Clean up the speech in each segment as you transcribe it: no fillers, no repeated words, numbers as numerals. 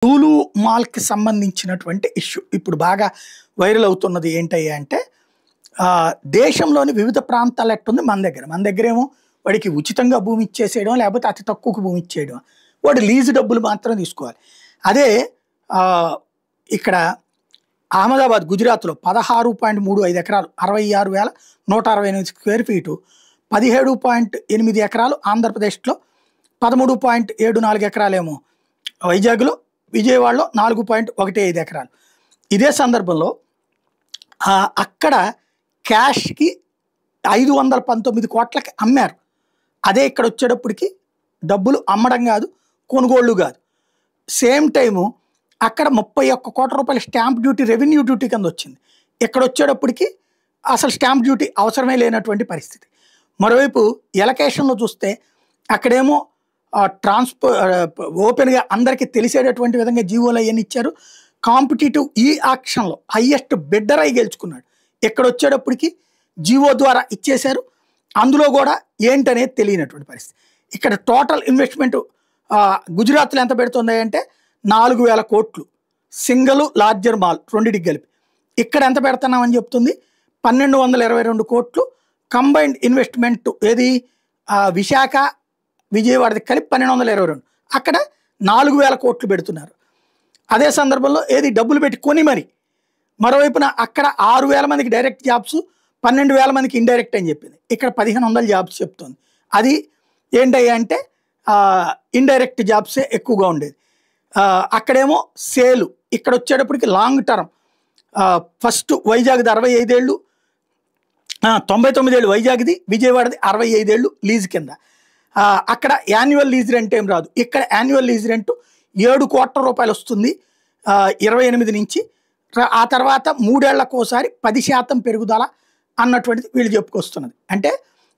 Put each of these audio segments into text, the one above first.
లూలు మాల్‌కి సంబంధించినటువంటి ఇష్యూ. ఇప్పుడు బాగా వైరల్ అవుతున్నది ఏంటయ్యా అంటే దేశంలోని వివిధ ప్రాంతాల్లో ఎట్టుంది మన దగ్గర. మన దగ్గరేమో వాడికి ఉచితంగా భూమి ఇచ్చేసేయడం, లేకపోతే అతి తక్కువకు భూమి ఇచ్చేయడం. వాడు లీజు డబ్బులు మాత్రం తీసుకోవాలి. అదే ఇక్కడ అహ్మదాబాద్ గుజరాత్‌లో 16.35 ఎకరాలు 66,168 స్క్వేర్ ఫీటు, 17.8 ఎకరాలు ఆంధ్రప్రదేశ్‌లో, 13.74 ఎకరాలేమో వైజాగ్‌లో, విజయవాడలో 4.15 ఎకరాలు. ఇదే సందర్భంలో అక్కడ క్యాష్‌కి 519 కోట్లకి అమ్మారు. అదే ఇక్కడ వచ్చేటప్పటికి డబ్బులు అమ్మడం కాదు, కొనుగోళ్ళు కాదు. సేమ్ టైము అక్కడ 31 కోట్ల రూపాయల స్టాంప్ డ్యూటీ రెవెన్యూ డ్యూటీ కింద వచ్చింది. ఇక్కడ వచ్చేటప్పటికి అసలు స్టాంప్ డ్యూటీ అవసరమే లేనటువంటి పరిస్థితి. మరోవైపు ఎలకేషన్లో చూస్తే అక్కడేమో ఓపెన్గా అందరికీ తెలిసేటటువంటి విధంగా జీవోలు అవన్నీ ఇచ్చారు. కాంపిటేటివ్ ఈ ఆక్షన్లో హయ్యెస్ట్ బిడ్డర్ అయి గెలుచుకున్నాడు. ఇక్కడ వచ్చేటప్పటికి జీవో ద్వారా ఇచ్చేశారు. అందులో కూడా ఏంటనేది తెలియనటువంటి పరిస్థితి. ఇక్కడ టోటల్ ఇన్వెస్ట్మెంట్ గుజరాత్లో ఎంత పెడుతుంది అంటే 4,000 కోట్లు సింగిల్ లార్జర్ మాల్ రెండింటికి కలిపి. ఇక్కడ ఎంత పెడుతున్నామని చెప్తుంది 1,222 కోట్లు కంబైన్డ్ ఇన్వెస్ట్మెంట్. ఏది విశాఖ విజయవాడది కలిపి 1,222. అక్కడ 4,000 కోట్లు పెడుతున్నారు. అదే సందర్భంలో ఏది డబ్బులు పెట్టి కొని మరి మరోవైపున అక్కడ 6,000 మందికి డైరెక్ట్ జాబ్స్, 12,000 మందికి ఇండైరెక్ట్ అని చెప్పింది. ఇక్కడ 1,500 జాబ్స్ చెప్తుంది. అది ఏంటయ్యా అంటే ఇండైరెక్ట్ జాబ్సే ఎక్కువగా ఉండేది. అక్కడేమో సేలు, ఇక్కడ వచ్చేటప్పటికి లాంగ్ టర్మ్. ఫస్ట్ వైజాగ్ది 65 ఏళ్ళు, 99 ఏళ్ళు వైజాగ్ది, విజయవాడది 65 ఏళ్ళు లీజ్ కింద. అక్కడ యాన్యువల్ లీజ్ రెంట్ ఏం రాదు. ఇక్కడ యాన్యువల్ లీజ్ రెంట్ 7 కోట్ల రూపాయలు వస్తుంది 28 నుంచి. ఆ తర్వాత 3 ఏళ్లకోసారి 10% పెరుగుదల అన్నటువంటిది వీళ్ళు చెప్పుకొస్తున్నది. అంటే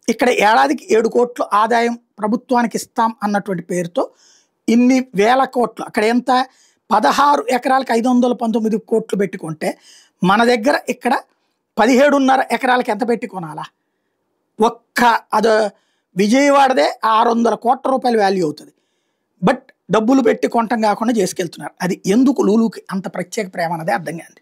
ఇక్కడ ఏడాదికి 7 కోట్లు ఆదాయం ప్రభుత్వానికి ఇస్తాం అన్నటువంటి పేరుతో ఇన్ని వేల కోట్లు. అక్కడ ఎంత 16 ఎకరాలకు 519 కోట్లు పెట్టుకుంటే మన దగ్గర ఇక్కడ 17.5 ఎకరాలకు ఎంత పెట్టి కొనాలా? అది విజయవాడదే 600 కోట్ల రూపాయల వాల్యూ అవుతుంది. బట్ డబ్బులు పెట్టి కొనటం కాకుండా చేసుకెళ్తున్నారు. అది ఎందుకు లూలుకి అంత ప్రత్యేక ప్రేమ అన్నదే అర్థం కాదు.